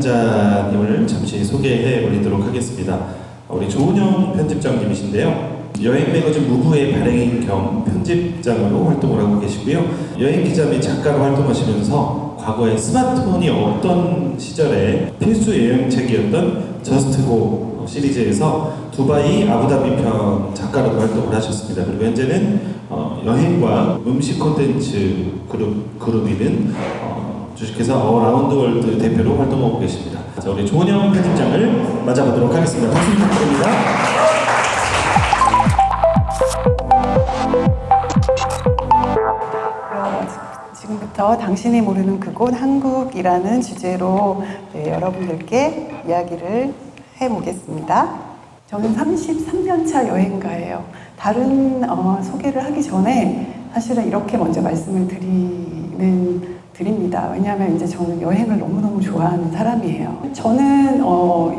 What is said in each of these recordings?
편집자님을 잠시 소개해 드리도록 하겠습니다. 우리 조은영 편집장님이신데요. 여행 매거진 무브의 발행인 겸 편집장으로 활동을 하고 계시고요. 여행 기자 및 작가로 활동하시면서 과거에 스마트폰이 없던 시절에 필수 여행책이었던 저스트고 시리즈에서 두바이, 아부다비 편 작가로도 활동을 하셨습니다. 그리고 현재는 여행과 음식 콘텐츠 그룹이든 주식회사 어라운드월드 대표로 활동하고 계십니다. 자, 우리 조은영 편집장을 맞아보도록 하겠습니다. 박수 부탁드립니다. 지금부터 당신이 모르는 그곳 한국이라는 주제로 여러분들께 이야기를 해보겠습니다. 저는 33년차 여행가예요. 다른 소개를 하기 전에 사실은 이렇게 먼저 말씀을 드립니다. 왜냐하면 이제 저는 여행을 너무너무 좋아하는 사람이에요. 저는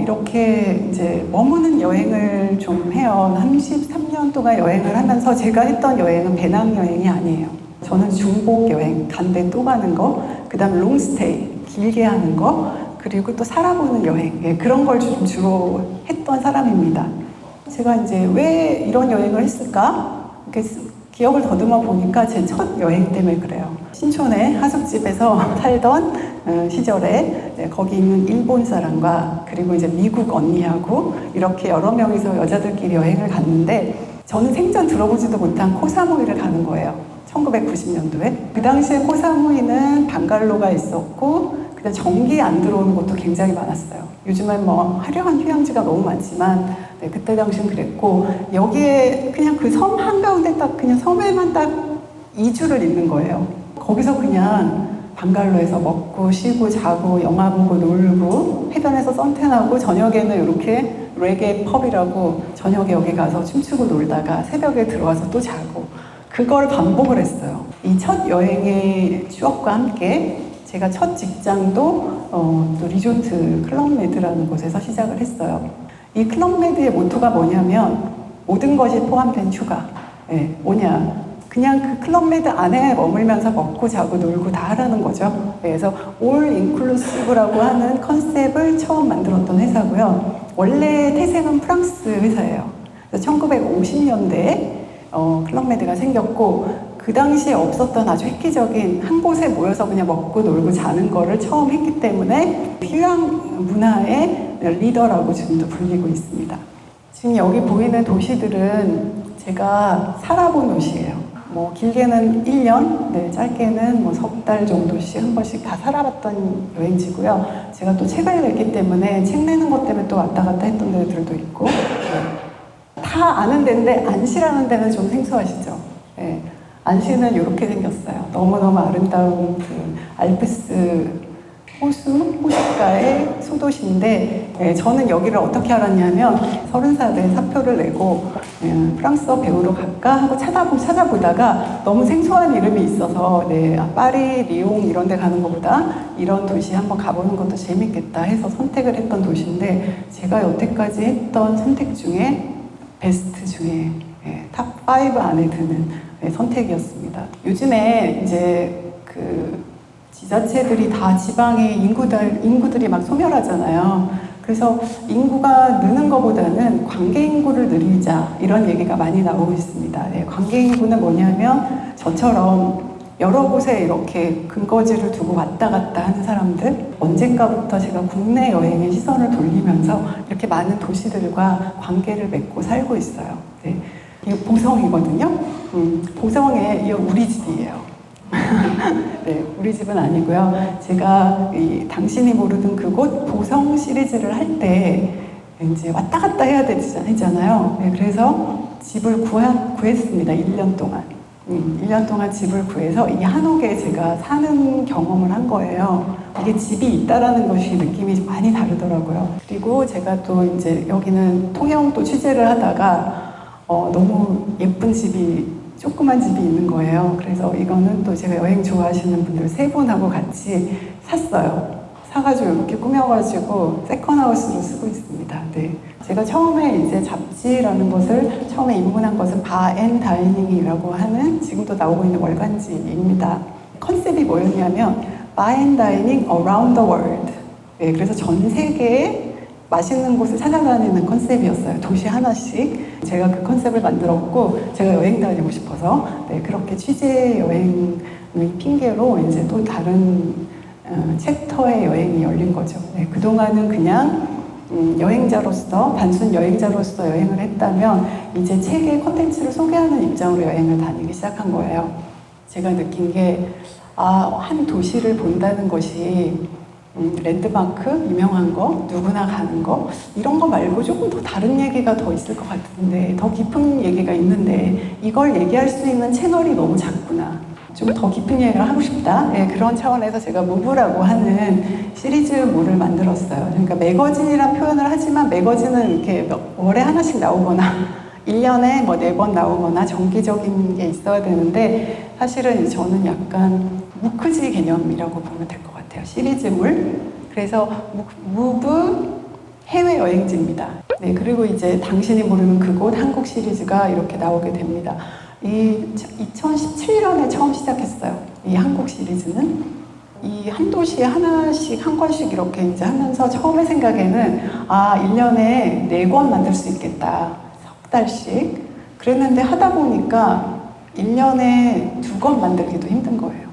이렇게 이제 머무는 여행을 좀 해요. 33년 동안 여행을 하면서 제가 했던 여행은 배낭여행이 아니에요. 저는 중복 여행, 간데 또 가는 거, 그 다음에 롱스테이, 길게 하는 거, 그리고 또 살아보는 여행, 그런 걸 좀 주로 했던 사람입니다. 제가 이제 왜 이런 여행을 했을까? 기억을 더듬어 보니까 제 첫 여행 때문에 그래요. 신촌의 하숙집에서 살던 시절에 거기 있는 일본 사람과 그리고 이제 미국 언니하고 이렇게 여러 명이서 여자들끼리 여행을 갔는데 저는 생전 들어보지도 못한 코사무이를 가는 거예요. 1990년도에. 그 당시에 코사무이는 방갈로가 있었고 그다음 전기 안 들어오는 곳도 굉장히 많았어요. 요즘은 뭐 화려한 휴양지가 너무 많지만 그때 당시엔 그랬고 여기에 그냥 그 섬 한가운데 딱 그냥 섬에만 딱 2주를 있는 거예요. 거기서 그냥 방갈로에서 먹고 쉬고 자고 영화 보고 놀고 해변에서 선탠하고 저녁에는 이렇게 레게 펍이라고 저녁에 여기 가서 춤추고 놀다가 새벽에 들어와서 또 자고 그걸 반복을 했어요. 이 첫 여행의 추억과 함께 제가 첫 직장도 또 리조트 클럽메드라는 곳에서 시작을 했어요. 이 클럽메드의 모토가 뭐냐면 모든 것이 포함된 휴가. 뭐냐? 그냥 그 클럽메드 안에 머물면서 먹고 자고 놀고 다 하라는 거죠. 그래서 올 인클루시브라고 하는 컨셉을 처음 만들었던 회사고요. 원래 태생은 프랑스 회사예요. 1950년대에 클럽메드가 생겼고 그 당시에 없었던 아주 획기적인 한 곳에 모여서 그냥 먹고 놀고 자는 거를 처음 했기 때문에 휴양 문화의 리더라고 지금도 불리고 있습니다. 지금 여기 보이는 도시들은 제가 살아본 도시예요. 뭐 길게는 1년, 짧게는 뭐 석 달 정도씩 한 번씩 다 살아봤던 여행지고요. 제가 또 책을 냈기 때문에 책 내는 것 때문에 또 왔다 갔다 했던 데들도 있고 다 아는 데인데 안시라는 데는 좀 생소하시죠? 안시는 이렇게 생겼어요. 너무너무 아름다운 그 알프스 호숫가의 소도시인데 저는 여기를 어떻게 알았냐면 30살에 사표를 내고 프랑스어 배우러 갈까 하고 찾아보다가 너무 생소한 이름이 있어서 파리, 리옹 이런 데 가는 것보다 이런 도시 한번 가보는 것도 재밌겠다 해서 선택을 했던 도시인데 제가 여태까지 했던 선택 중에 베스트 중에 탑 5 안에 드는 선택이었습니다. 요즘에 이제 그 지자체들이 다 지방의 인구들이 막 소멸하잖아요. 그래서 인구가 느는 것보다는 관계 인구를 늘리자 이런 얘기가 많이 나오고 있습니다. 관계 인구는 뭐냐면 저처럼 여러 곳에 이렇게 근거지를 두고 왔다 갔다 하는 사람들 언젠가부터 제가 국내 여행에 시선을 돌리면서 이렇게 많은 도시들과 관계를 맺고 살고 있어요. 이거 보성이거든요. 보성에 이거 우리 집이에요. 우리 집은 아니고요. 제가 이 당신이 모르는 그곳 보성 시리즈를 할 때 이제 왔다 갔다 해야 되잖아요. 그래서 집을 구했습니다. 1년 동안. 1년 동안 집을 구해서 이 한옥에 제가 사는 경험을 한 거예요. 이게 집이 있다라는 것이 느낌이 많이 다르더라고요. 그리고 제가 또 이제 여기는 통영 또 취재를 하다가 너무 예쁜 집이 조그만 집이 있는 거예요. 그래서 이거는 또 제가 여행 좋아하시는 분들 3분하고 같이 샀어요. 사가지고 이렇게 꾸며가지고 세컨하우스로 쓰고 있습니다. 제가 처음에 이제 잡지라는 것을 처음에 입문한 것은 바앤다이닝이라고 하는 지금도 나오고 있는 월간지입니다. 컨셉이 뭐였냐면 바앤다이닝 around the world. 네, 그래서 전 세계에 맛있는 곳을 찾아다니는 컨셉이었어요. 도시 하나씩. 제가 그 컨셉을 만들었고, 제가 여행 다니고 싶어서, 네, 그렇게 취재 여행의 핑계로 이제 또 다른 챕터의 여행이 열린 거죠. 네, 그동안은 그냥 여행자로서, 단순 여행자로서 여행을 했다면, 이제 책의 콘텐츠를 소개하는 입장으로 여행을 다니기 시작한 거예요. 제가 느낀 게, 한 도시를 본다는 것이 랜드마크, 유명한 거, 누구나 가는 거 이런 거 말고 조금 더 다른 얘기가 더 있을 것 같은데 더 깊은 얘기가 있는데 이걸 얘기할 수 있는 채널이 너무 작구나. 좀 더 깊은 얘기를 하고 싶다. 네, 그런 차원에서 제가 무브라고 하는 시리즈물을 만들었어요. 그러니까 매거진이란 표현을 하지만 매거진은 이렇게 월에 하나씩 나오거나 1년에 뭐 4번 나오거나 정기적인 게 있어야 되는데 사실은 저는 약간 무크지 개념이라고 보면 될 것 같아요. 시리즈물. 그래서 무브 해외여행지입니다. 네, 그리고 이제 당신이 모르는 그곳 한국 시리즈가 이렇게 나오게 됩니다. 이 2017년에 처음 시작했어요. 이 한국 시리즈는 이 한 도시에 하나씩 한 권씩 이렇게 이제 하면서 처음에 생각에는 1년에 4권 만들 수 있겠다. 석 달씩. 그랬는데 하다 보니까 1년에 2권 만들기도 힘든 거예요.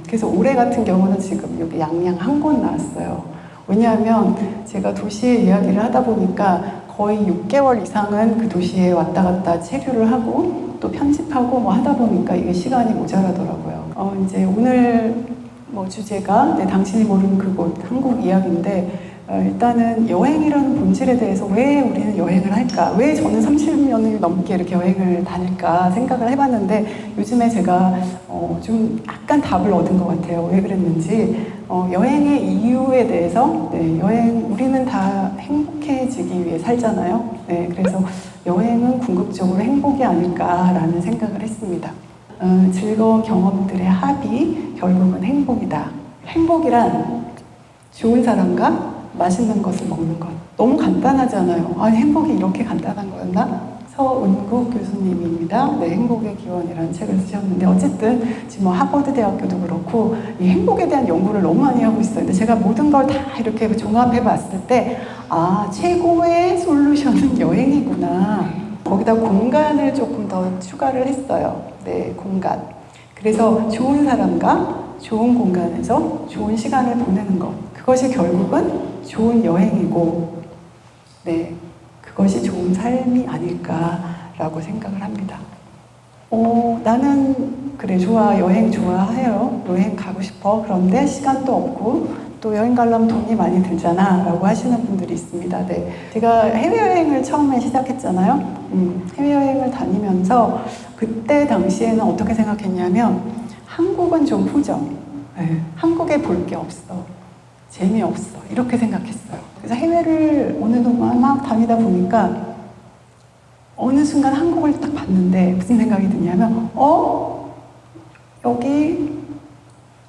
그래서 올해 같은 경우는 지금 여기 양양 한 권 나왔어요. 왜냐하면 제가 도시의 이야기를 하다 보니까 거의 6개월 이상은 그 도시에 왔다 갔다 체류를 하고 또 편집하고 뭐 하다 보니까 이게 시간이 모자라더라고요. 이제 오늘 뭐 주제가 당신이 모르는 그곳 한국 이야기인데 일단은 여행이라는 본질에 대해서 왜 우리는 여행을 할까? 왜 저는 30년을 넘게 이렇게 여행을 다닐까 생각을 해봤는데 요즘에 제가 좀 약간 답을 얻은 것 같아요. 왜 그랬는지 여행의 이유에 대해서 우리는 다 행복해지기 위해 살잖아요. 네, 그래서 여행은 궁극적으로 행복이 아닐까라는 생각을 했습니다. 즐거운 경험들의 합이 결국은 행복이다. 행복이란 좋은 사람과 맛있는 것을 먹는 것. 너무 간단하잖아요. 행복이 이렇게 간단한 거였나? 서은국 교수님입니다. 네, 행복의 기원이라는 책을 쓰셨는데 어쨌든 지금 뭐 하버드 대학교도 그렇고 이 행복에 대한 연구를 너무 많이 하고 있어요. 근데 제가 모든 걸 다 이렇게 종합해 봤을 때 최고의 솔루션은 여행이구나. 거기다 공간을 조금 더 추가를 했어요. 네, 공간. 그래서 좋은 사람과 좋은 공간에서 좋은 시간을 보내는 것. 그것이 결국은 좋은 여행이고, 네, 그것이 좋은 삶이 아닐까라고 생각을 합니다. 나는 그래 좋아, 여행 좋아해요. 여행 가고 싶어. 그런데 시간도 없고 또 여행 가려면 돈이 많이 들잖아 라고 하시는 분들이 있습니다. 네, 제가 해외여행을 처음에 시작했잖아요. 해외여행을 다니면서 그때 당시에는 어떻게 생각했냐면 한국은 좀 후져. 네, 한국에 볼 게 없어. 재미없어. 이렇게 생각했어요. 그래서 해외를 어느 동안 막 다니다 보니까 어느 순간 한국을 딱 봤는데 무슨 생각이 드냐면 여기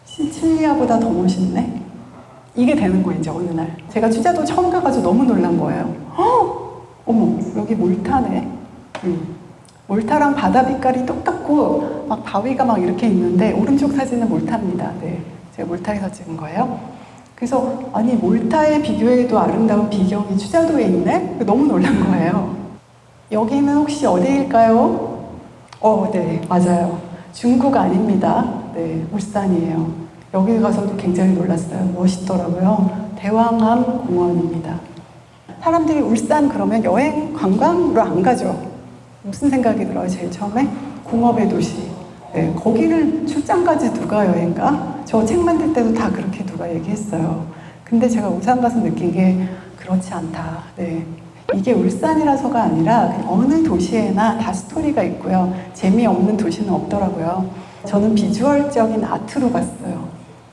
시칠리아보다 더 멋있네? 이게 되는 거예요, 이제 어느 날. 제가 취재도 처음 가가지고 너무 놀란 거예요. 어머, 여기 몰타네? 몰타랑 바다 빛깔이 똑같고 막 바위가 막 이렇게 있는데 오른쪽 사진은 몰타입니다. 네, 제가 몰타에서 찍은 거예요. 그래서 몰타에 비교해도 아름다운 비경이 추자도에 있네? 너무 놀란 거예요. 여기는 혹시 어디일까요? 네, 맞아요. 중국 아닙니다. 네, 울산이에요. 여기 가서도 굉장히 놀랐어요. 멋있더라고요. 대왕암 공원입니다. 사람들이 울산 그러면 여행 관광으로 안 가죠. 무슨 생각이 들어요, 제일 처음에? 공업의 도시. 네, 거기를 출장 가지 누가 여행 가? 저 책 만들 때도 다 그렇게 누가 얘기했어요. 근데 제가 울산 가서 느낀 게 그렇지 않다. 네. 이게 울산이라서가 아니라 어느 도시에나 다 스토리가 있고요. 재미없는 도시는 없더라고요. 저는 비주얼적인 아트로 봤어요.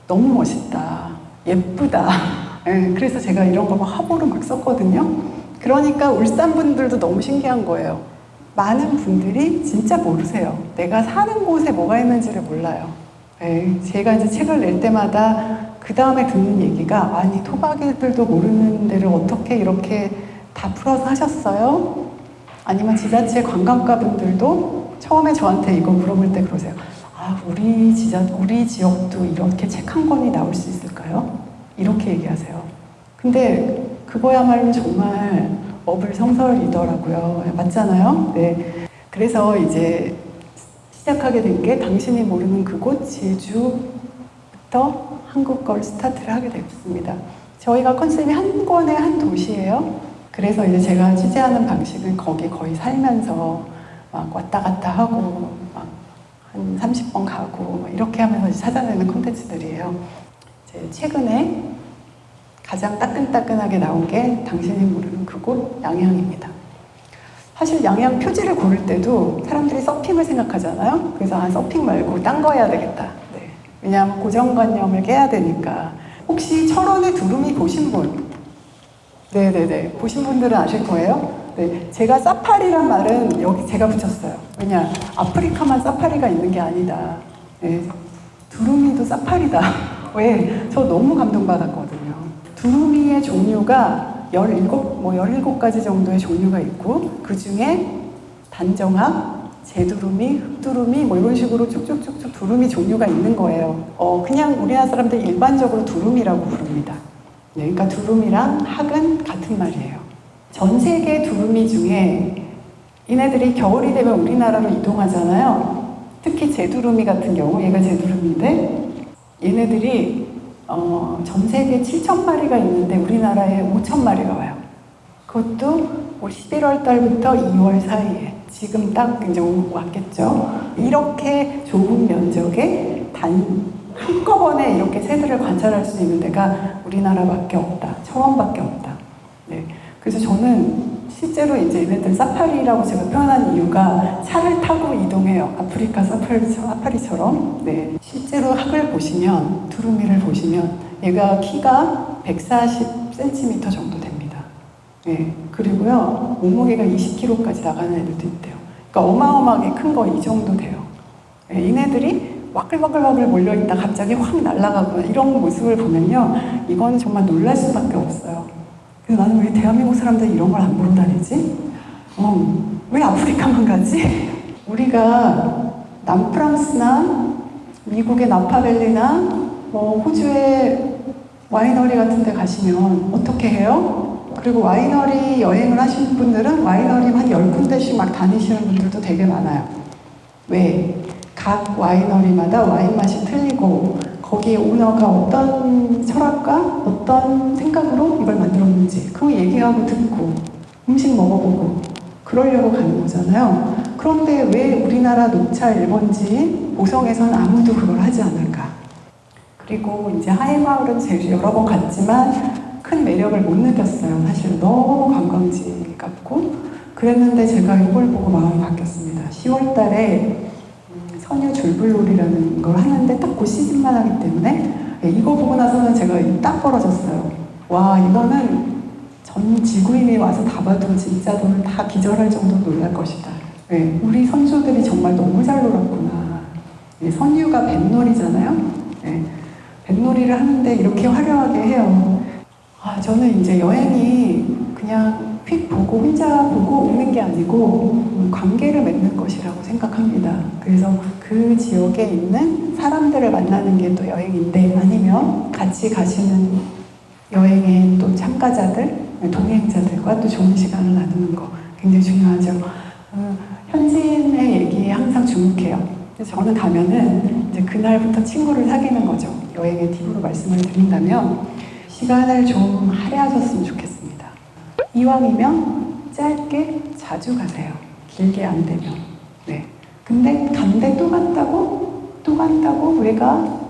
너무 멋있다. 예쁘다. 네, 그래서 제가 이런 거 막 화보로 막 썼거든요. 그러니까 울산 분들도 너무 신기한 거예요. 많은 분들이 진짜 모르세요. 내가 사는 곳에 뭐가 있는지를 몰라요. 네, 제가 이제 책을 낼 때마다 그 다음에 듣는 얘기가 토박이들도 모르는 데를 어떻게 이렇게 다 풀어서 하셨어요? 아니면 지자체 관광가 분들도 처음에 저한테 이거 물어볼 때 그러세요. 우리 지역도 이렇게 책 한 권이 나올 수 있을까요? 이렇게 얘기하세요. 근데 그거야말로 정말 어불성설이더라고요. 맞잖아요? 네. 그래서 이제 시작하게 된 게 당신이 모르는 그곳 제주부터 한국 걸 스타트를 하게 됐습니다. 저희가 컨셉이 한 권의 한 도시예요. 그래서 이제 제가 취재하는 방식은 거기 거의 살면서 막 왔다 갔다 하고 막 한 30번 가고 막 이렇게 하면서 이제 찾아내는 콘텐츠들이에요. 이제 최근에 가장 따끈따끈하게 나온 게 당신이 모르는 그곳 양양입니다. 사실 양양 표지를 고를 때도 사람들이 서핑을 생각하잖아요. 그래서 서핑 말고 딴 거 해야 되겠다. 네. 왜냐하면 고정관념을 깨야 되니까. 혹시 철원의 두루미 보신 분? 네네네. 보신 분들은 아실 거예요. 네. 제가 사파리란 말은 여기 제가 붙였어요. 왜냐, 아프리카만 사파리가 있는 게 아니다. 네. 두루미도 사파리다. 왜? 저 너무 감동받았거든요. 두루미의 종류가 17가지 정도의 종류가 있고, 그 중에 단정합, 제두루미, 흑두루미, 뭐 이런 식으로 쭉쭉쭉쭉 두루미 종류가 있는 거예요. 그냥 우리나라 사람들이 일반적으로 두루미라고 부릅니다. 네, 그러니까 두루미랑 학은 같은 말이에요. 전 세계 두루미 중에 얘네들이 겨울이 되면 우리나라로 이동하잖아요. 특히 제두루미 같은 경우, 얘가 제두루미인데, 얘네들이 전 세계에 7,000마리가 있는데 우리나라에 5,000마리가 와요. 그것도 올 11월 달부터 2월 사이에 지금 딱 이제 왔겠죠. 이렇게 좁은 면적에 한꺼번에 이렇게 새들을 관찰할 수 있는 데가 우리나라밖에 없다. 철원밖에 없다. 네. 그래서 저는 실제로 이제 얘네들 사파리라고 제가 표현한 이유가 차를 타고 이동해요. 아프리카 사파리처럼. 네. 실제로 학을 보시면, 두루미를 보시면 얘가 키가 140cm 정도 됩니다. 네. 그리고요, 몸무게가 20kg까지 나가는 애들도 있대요. 그러니까 어마어마하게 큰 거 이 정도 돼요. 네. 얘네들이 와글와글와글 몰려있다 갑자기 확 날아가거나 이런 모습을 보면요, 이건 정말 놀랄 수밖에 없어요. 그래서 나는 왜 대한민국 사람들이 이런 걸 안 보러 다니지? 왜 아프리카만 가지? 우리가 남프랑스나 미국의 나파밸리나 뭐 호주의 와이너리 같은 데 가시면 어떻게 해요? 그리고 와이너리 여행을 하시는 분들은 와이너리 한 10군데씩 막 다니시는 분들도 되게 많아요. 왜? 각 와이너리마다 와인 맛이 틀리고 거기에 오너가 어떤 철학과 어떤 생각으로 이걸 만들었는지 그거 얘기하고 듣고 음식 먹어보고 그러려고 가는 거잖아요. 그런데 왜 우리나라 녹차 1번지 보성에서는 아무도 그걸 하지 않을까? 그리고 이제 하회마을은 제주 여러 번 갔지만 큰 매력을 못 느꼈어요. 사실 너무 관광지 같고 그랬는데 제가 이걸 보고 마음이 바뀌었습니다. 10월 달에 선유 줄불놀이라는 걸 하는데 딱 그 시즌만 하기 때문에 이거 보고 나서는 제가 딱 벌어졌어요. 와, 이거는 전 지구인이 와서 다 봐도 진짜 너는 다 기절할 정도로 놀랄 것이다. 네, 우리 선조들이 정말 너무 잘 놀았구나. 네, 선유가 뱃놀이잖아요. 네, 뱃놀이를 하는데 이렇게 화려하게 해요. 저는 이제 여행이 그냥 휙 보고 혼자 보고 오는 게 아니고 관계를 맺는 것이라고 생각합니다. 그래서 그 지역에 있는 사람들을 만나는 게 또 여행인데, 아니면 같이 가시는 여행의 또 참가자들, 동행자들과 또 좋은 시간을 나누는 거 굉장히 중요하죠. 현지인의 얘기에 항상 주목해요. 그래서 저는 가면은 이제 그날부터 친구를 사귀는 거죠. 여행의 팁으로 말씀을 드린다면 시간을 좀 할애하셨으면 좋겠습니다. 이왕이면 짧게 자주 가세요. 길게 안 되면. 네. 근데 간데 또 간다고? 또 간다고? 왜가?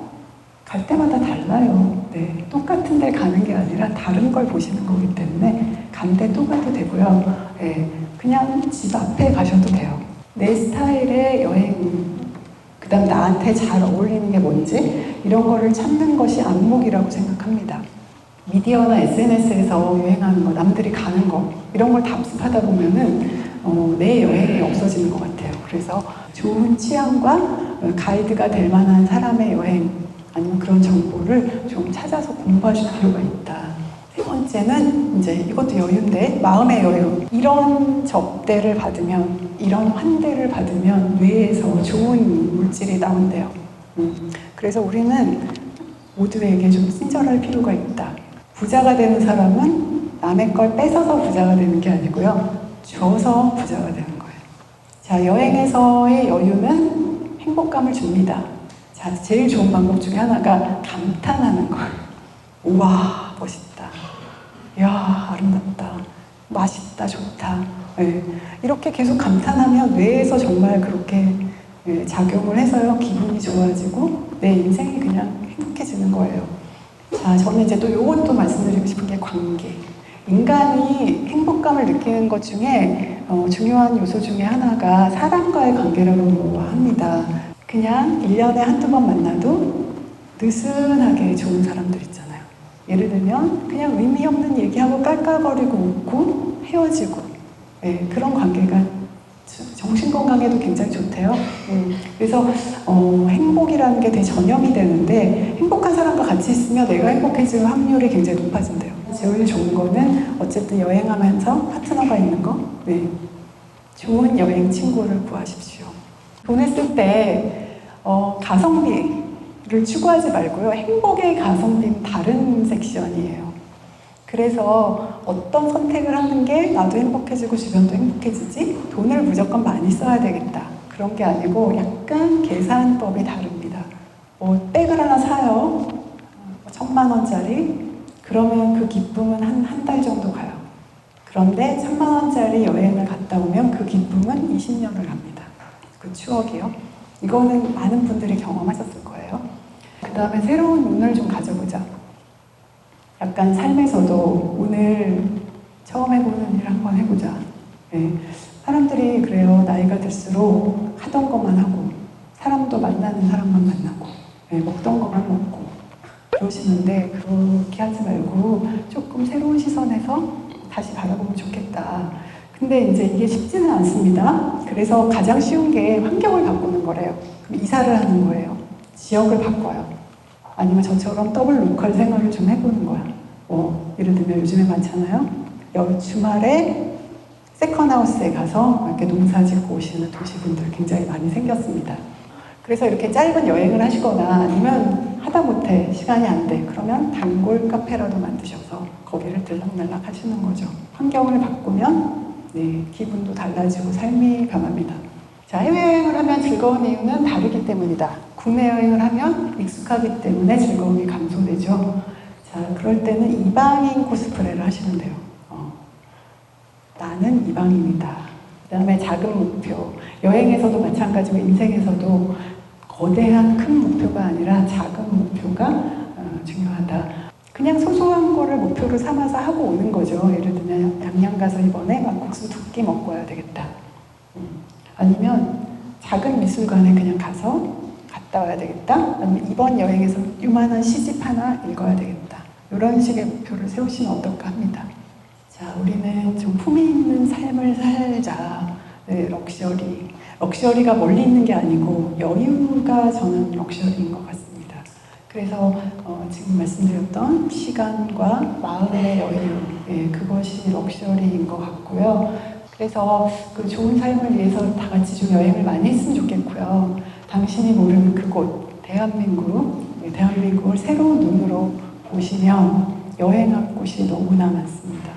갈 때마다 달라요. 네. 똑같은 데 가는 게 아니라 다른 걸 보시는 거기 때문에 간데 또 가도 되고요. 네. 그냥 집 앞에 가셔도 돼요. 내 스타일의 여행, 그 다음 나한테 잘 어울리는 게 뭔지 이런 거를 찾는 것이 안목이라고 생각합니다. 미디어나 SNS에서 유행하는 거, 남들이 가는 거 이런 걸 답습하다 보면은 내 여행이 없어지는 것 같아요. 그래서 좋은 취향과 가이드가 될 만한 사람의 여행 아니면 그런 정보를 좀 찾아서 공부하실 필요가 있다. 세 번째는 이제 이것도 여유인데 마음의 여유. 이런 접대를 받으면, 이런 환대를 받으면 뇌에서 좋은 물질이 나온대요. 그래서 우리는 모두에게 좀 친절할 필요가 있다. 부자가 되는 사람은 남의 걸 뺏어서 부자가 되는 게 아니고요. 줘서 부자가 되는 거예요. 자, 여행에서의 여유는 행복감을 줍니다. 자, 제일 좋은 방법 중에 하나가 감탄하는 거예요. 우와, 멋있다. 이야, 아름답다. 맛있다, 좋다. 네. 이렇게 계속 감탄하면 뇌에서 정말 그렇게 작용을 해서요, 기분이 좋아지고 내 인생이 그냥 행복해지는 거예요. 자, 저는 이제 또 이것도 말씀드리고 싶은 게 관계. 인간이 행복감을 느끼는 것 중에 중요한 요소 중에 하나가 사람과의 관계라고 합니다. 그냥 1년에 한두 번 만나도 느슨하게 좋은 사람들 있잖아요. 예를 들면 그냥 의미 없는 얘기하고 깔깔거리고 웃고 헤어지고, 네, 그런 관계가 정신건강에도 굉장히 좋대요. 그래서 행복이라는 게 되게 전염이 되는데 행복한 사람과 같이 있으면 내가 행복해질 확률이 굉장히 높아진대요. 제일 좋은 거는 어쨌든 여행하면서 파트너가 있는 거. 네. 좋은 여행 친구를 구하십시오. 돈을 쓸 때 가성비를 추구하지 말고요. 행복의 가성비는 다른 섹션이에요. 그래서 어떤 선택을 하는 게 나도 행복해지고 주변도 행복해지지? 돈을 무조건 많이 써야 되겠다. 그런 게 아니고 약간 계산법이 다릅니다. 백을 하나 사요. 1,000만 원짜리. 그러면 그 기쁨은 한 달 정도 가요. 그런데 1,000만 원짜리 여행을 갔다 오면 그 기쁨은 20년을 갑니다. 그 추억이요. 이거는 많은 분들이 경험하셨을 거예요. 그 다음에 새로운 운을 좀 가져보자. 약간 삶에서도 오늘 처음 해보는 일 한번 해보자. 네. 사람들이 그래요. 나이가 들수록 하던 것만 하고 사람도 만나는 사람만 만나고, 네, 먹던 것만 먹고 그러시는데 그렇게 하지 말고 조금 새로운 시선에서 다시 바라보면 좋겠다. 근데 이제 이게 쉽지는 않습니다. 그래서 가장 쉬운 게 환경을 바꾸는 거래요. 그럼 이사를 하는 거예요. 지역을 바꿔요. 아니면 저처럼 더블 로컬 생활을 좀 해보는 거야. 예를 들면 요즘에 많잖아요. 주말에 세컨하우스에 가서 이렇게 농사 짓고 오시는 도시분들 굉장히 많이 생겼습니다. 그래서 이렇게 짧은 여행을 하시거나 아니면 하다못해 시간이 안 돼. 그러면 단골 카페라도 만드셔서 거기를 들락날락 하시는 거죠. 환경을 바꾸면 네, 기분도 달라지고 삶이 변합니다. 자, 해외여행을 하면 즐거운 이유는 다르기 때문이다. 국내 여행을 하면 익숙하기 때문에 즐거움이 감소되죠. 자, 그럴 때는 이방인 코스프레를 하시면 돼요. 나는 이방인이다. 그 다음에 작은 목표. 여행에서도 마찬가지고 인생에서도 거대한 큰 목표가 아니라 작은 목표가 중요하다. 그냥 소소한 거를 목표로 삼아서 하고 오는 거죠. 예를 들면 양양 가서 이번에 막국수 2끼 먹고 와야 되겠다. 아니면 작은 미술관에 그냥 갔다 와야 되겠다. 아니면 이번 여행에서 요만한 시집 하나 읽어야 되겠다. 이런 식의 목표를 세우시면 어떨까 합니다. 자, 우리는 좀 품위 있는 삶을 살자. 네, 럭셔리. 럭셔리가 멀리 있는 게 아니고 여유가 저는 럭셔리인 것 같습니다. 그래서 지금 말씀드렸던 시간과 마음의 여유, 예, 그것이 럭셔리인 것 같고요. 그래서 그 좋은 삶을 위해서 다 같이 좀 여행을 많이 했으면 좋겠고요. 당신이 모르는 그곳, 대한민국을 새로운 눈으로 보시면 여행할 곳이 너무나 많습니다.